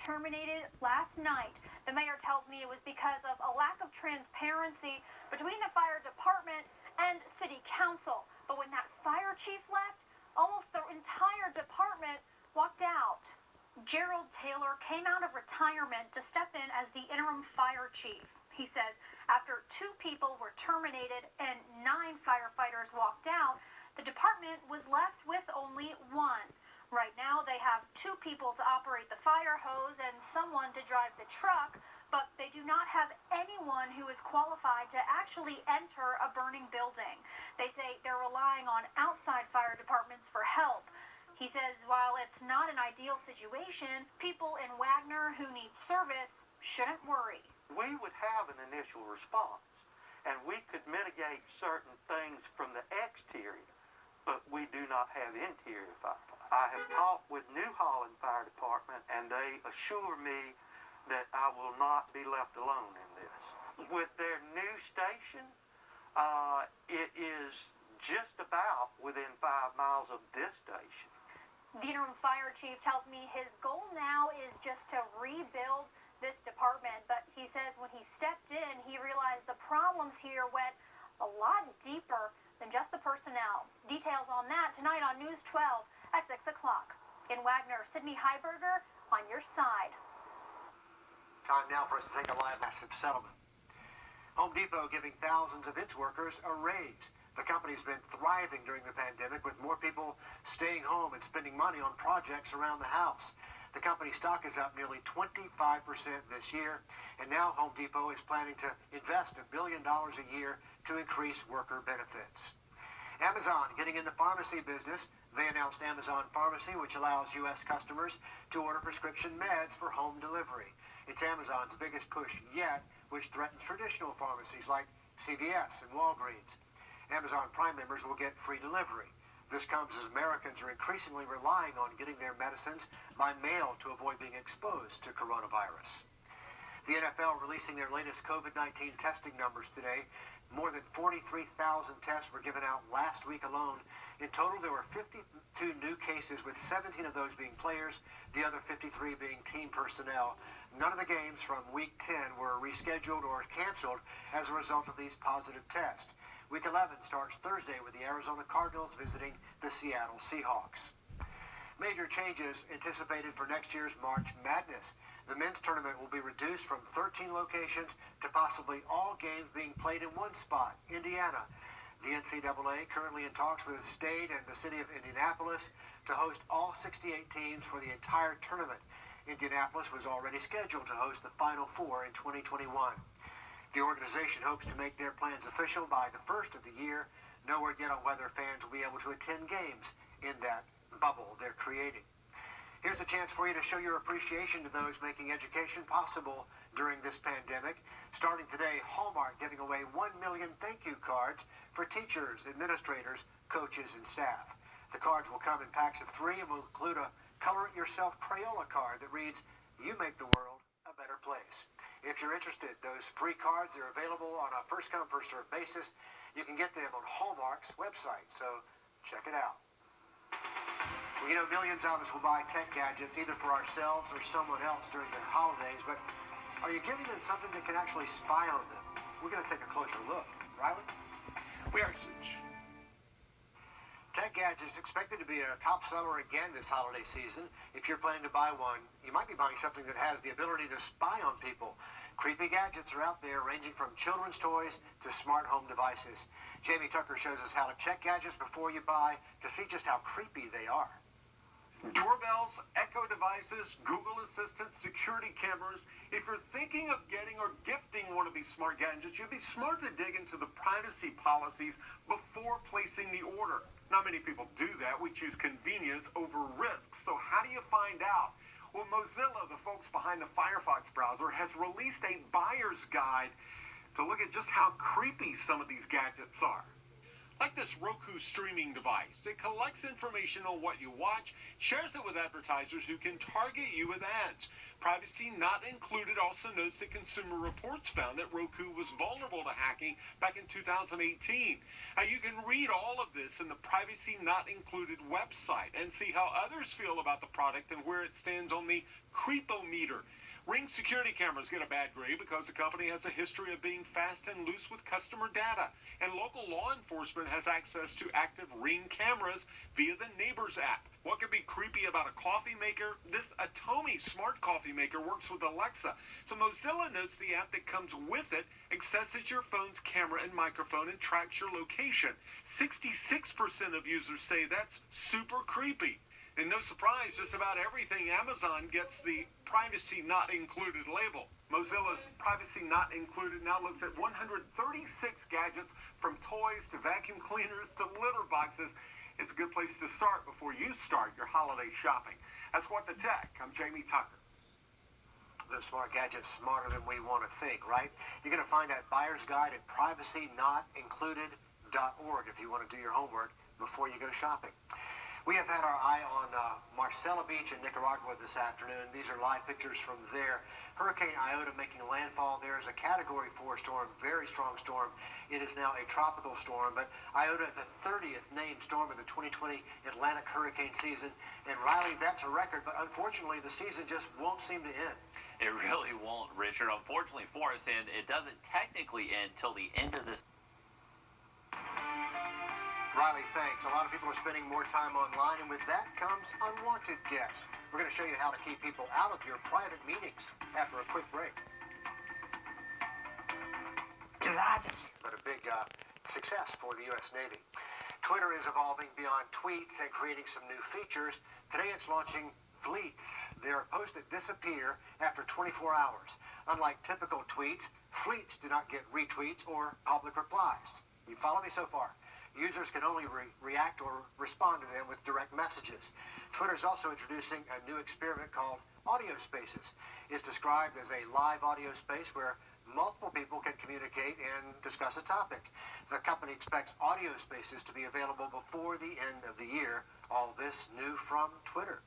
terminated last night. The mayor tells me it was because of a lack of transparency between the fire department and city council. But when that fire chief left, almost the entire department walked out. Gerald Taylor came out of retirement to step in as the interim fire chief. He says after 2 people were terminated and 9 firefighters walked out, the department was left with only 1. Right now, they have 2 people to operate the fire hose and someone to drive the truck, but they do not have anyone who is qualified to actually enter a burning building. They say they're relying on outside fire departments for help. He says while it's not an ideal situation, people in Wagner who need service shouldn't worry. We would have an initial response, and we could mitigate certain things from the exterior, but we do not have interior firefighters. I have talked with New Holland Fire Department, and they assure me that I will not be left alone in this. With their new station, it is just about within 5 miles of this station. The interim fire chief tells me his goal now is just to rebuild this department, but he says when he stepped in, he realized the problems here went a lot deeper than just the personnel. Details on that tonight on News 12 at 6 o'clock. In Wagner, Sydney Heiberger on your side. Time now for us to take a live massive settlement. Home Depot giving thousands of its workers a raise. The company's been thriving during the pandemic with more people staying home and spending money on projects around the house. The company's stock is up nearly 25% this year, and now Home Depot is planning to invest $1 billion a year to increase worker benefits. Amazon getting in the pharmacy business. They announced Amazon Pharmacy, which allows U.S. customers to order prescription meds for home delivery. It's Amazon's biggest push yet, which threatens traditional pharmacies like CVS and Walgreens. Amazon Prime members will get free delivery. This comes as Americans are increasingly relying on getting their medicines by mail to avoid being exposed to coronavirus. The NFL releasing their latest COVID-19 testing numbers today. More than 43,000 tests were given out last week alone. In total, there were 52 new cases, with 17 of those being players, the other 53 being team personnel. None of the games from Week 10 were rescheduled or canceled as a result of these positive tests. Week 11 starts Thursday with the Arizona Cardinals visiting the Seattle Seahawks. Major changes anticipated for next year's March Madness. The men's tournament will be reduced from 13 locations to possibly all games being played in one spot, Indiana. The NCAA currently in talks with the state and the city of Indianapolis to host all 68 teams for the entire tournament. Indianapolis was already scheduled to host the Final Four in 2021. The organization hopes to make their plans official by the first of the year. No word yet on whether fans will be able to attend games in that bubble they're creating. Here's a chance for you to show your appreciation to those making education possible during this pandemic. Starting today, Hallmark giving away 1 million thank you cards for teachers, administrators, coaches, and staff. The cards will come in packs of 3 and will include a Color It Yourself Crayola card that reads, "You make the world a better place." If you're interested, those free cards are available on a first-come, first-served basis. You can get them on Hallmark's website, so check it out. Well, you know, millions of us will buy tech gadgets either for ourselves or someone else during the holidays, but are you giving them something that can actually spy on them? We're going to take a closer look. Riley? We are, Such. Tech gadgets expected to be a top seller again this holiday season. If you're planning to buy one, you might be buying something that has the ability to spy on people. Creepy gadgets are out there, ranging from children's toys to smart home devices. Jamie Tucker shows us how to check gadgets before you buy to see just how creepy they are. Doorbells, Echo devices, Google Assistant, security cameras. If you're thinking of getting or gifting one of these smart gadgets, you'd be smart to dig into the privacy policies before placing the order. Not many people do that. We choose convenience over risk. So how do you find out? Well, Mozilla, the folks behind the Firefox browser, has released a buyer's guide to look at just how creepy some of these gadgets are. like this Roku streaming device. It collects information on what you watch, shares it with advertisers who can target you with ads. Privacy Not Included also notes that Consumer Reports found that Roku was vulnerable to hacking back in 2018. Now, you can read all of this in the Privacy Not Included website and see how others feel about the product and where it stands on the creepometer. Ring security cameras get a bad grade because the company has a history of being fast and loose with customer data, and local law enforcement has access to active Ring cameras via the Neighbors app. What could be creepy about a coffee maker? This Atomi smart coffee maker works with Alexa, so Mozilla notes the app that comes with it accesses your phone's camera and microphone and tracks your location. 66% of users say that's super creepy. And no surprise, just about everything Amazon gets the Privacy Not Included label. Mozilla's Privacy Not Included now looks at 136 gadgets, from toys to vacuum cleaners to litter boxes. It's a good place to start before you start your holiday shopping. That's What the Tech. I'm Jamie Tucker. Those smart gadgets smarter than we want to think, right? You're going to find that buyer's guide at privacynotIncluded.org if you want to do your homework before you go shopping. We have had our eye on Marcela Beach in Nicaragua this afternoon. These are live pictures from there. Hurricane Iota making landfall there is a Category 4 storm, very strong storm. It is now a tropical storm, but Iota, the 30th named storm of the 2020 Atlantic hurricane season. And Riley, that's a record, but unfortunately the season just won't seem to end. It really won't, Richard. Unfortunately for us, and it doesn't technically end till the end of this. Riley, thanks. A lot of people are spending more time online, and with that comes unwanted guests. We're going to show you how to keep people out of your private meetings after a quick break. But a big success for the U.S. Navy. Twitter is evolving beyond tweets and creating some new features. Today it's launching fleets. They're posts that disappear after 24 hours. Unlike typical tweets, fleets do not get retweets or public replies. You follow me so far? Users can only react or respond to them with direct messages. Twitter is also introducing a new experiment called Audio Spaces. It's described as a live audio space where multiple people can communicate and discuss a topic. The company expects Audio Spaces to be available before the end of the year. All this new from Twitter.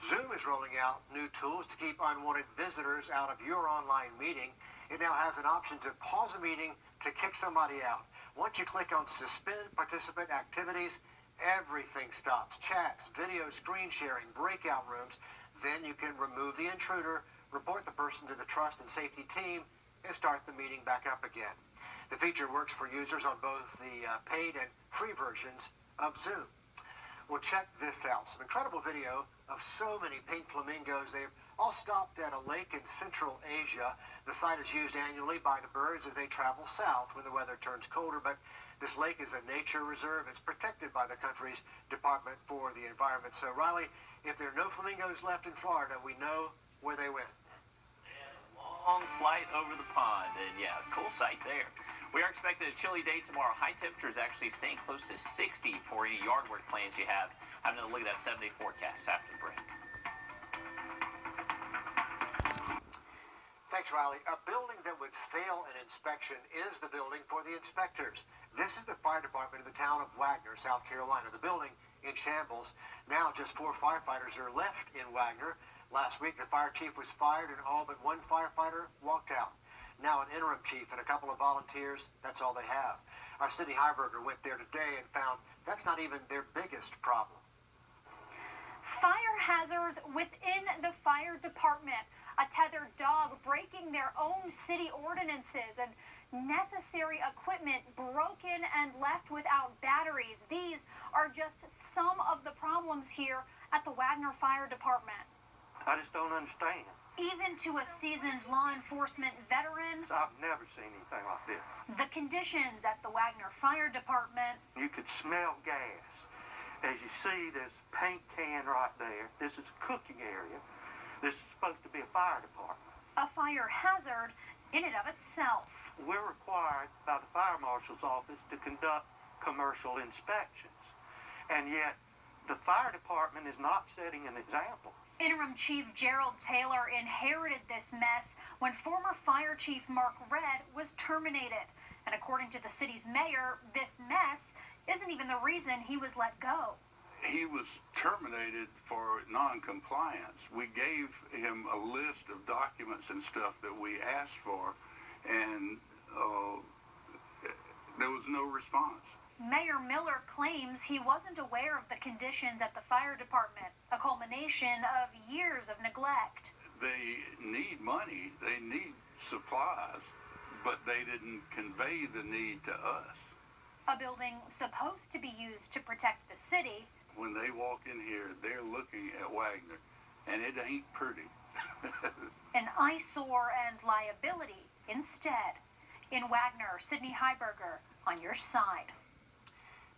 Zoom is rolling out new tools to keep unwanted visitors out of your online meeting. It now has an option to pause a meeting to kick somebody out. Once you click on Suspend Participant Activities, everything stops. Chats, video, screen sharing, breakout rooms. Then you can remove the intruder, report the person to the Trust and Safety team, and start the meeting back up again. The feature works for users on both the paid and free versions of Zoom. Well, check this out. Some incredible video of so many pink flamingos. They've all stopped at a lake in Central Asia. The site is used annually by the birds as they travel south when the weather turns colder, but this lake is a nature reserve. It's protected by the country's Department for the Environment. So, Riley, if there are no flamingos left in Florida, we know where they went. Long flight over the pond, and yeah, cool sight there. We are expecting a chilly day tomorrow. High temperatures actually staying close to 60 for any yard work plans you have. I'm going to look at that 7-day forecast after the break. Thanks, Riley. A building that would fail an inspection is the building for the inspectors. This is the fire department in the town of Wagner, South Carolina. The building in shambles. Now just 4 firefighters are left in Wagner. Last week, the fire chief was fired and all but 1 firefighter walked out. Now an interim chief and a couple of volunteers, that's all they have. Our Cindy Heiberger went there today and found that's not even their biggest problem. Fire hazards within the fire department. A tethered dog breaking their own city ordinances, and necessary equipment broken and left without batteries. These are just some of the problems here at the Wagner Fire Department. I just don't understand. Even to a seasoned law enforcement veteran, I've never seen anything like this. the conditions at the Wagner Fire Department. You could smell gas. As you see, there's a paint can right there. This is a cooking area. This is supposed to be a fire department. A fire hazard in and of itself. We're required by the fire marshal's office to conduct commercial inspections. And yet, the fire department is not setting an example. Interim Chief Gerald Taylor inherited this mess when former Fire Chief Mark Red was terminated. And according to the city's mayor, this mess isn't even the reason he was let go. He was terminated for non-compliance. We gave him a list of documents and stuff that we asked for, and there was no response. Mayor Miller claims he wasn't aware of the conditions at the fire department, a culmination of years of neglect. They need money, they need supplies, but they didn't convey the need to us. A building supposed to be used to protect the city. When they walk in here, they're looking at Wagner, and it ain't pretty. An eyesore and liability instead. In Wagner, Sydney Heiberger on your side.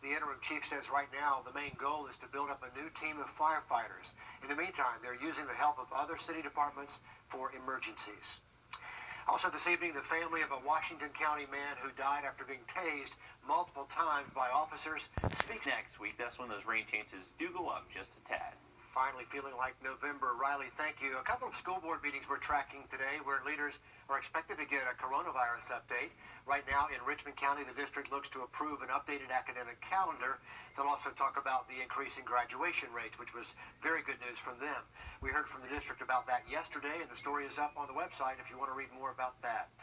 The interim chief says right now the main goal is to build up a new team of firefighters. In the meantime, they're using the help of other city departments for emergencies. Also this evening, the family of a Washington County man who died after being tased multiple times by officers speaks Next week, that's when those rain chances do go up just a tad. Finally feeling like November. Riley, thank you. A couple of school board meetings we're tracking today where leaders are expected to get a coronavirus update. Right now in Richmond County, the district looks to approve an updated academic calendar. They'll also talk about the increase in graduation rates, which was very good news from them. We heard from the district about that yesterday, and the story is up on the website if you want to read more about that.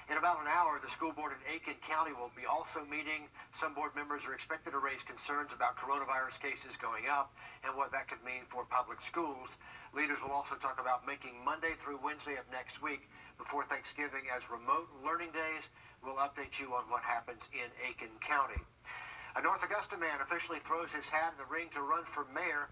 In about an hour, the school board in Aiken County will be also meeting. Some board members are expected to raise concerns about coronavirus cases going up and what that could mean for public schools. Leaders will also talk about making Monday through Wednesday of next week before Thanksgiving as remote learning days. We'll update you on what happens in Aiken County. A North Augusta man officially throws his hat in the ring to run for mayor.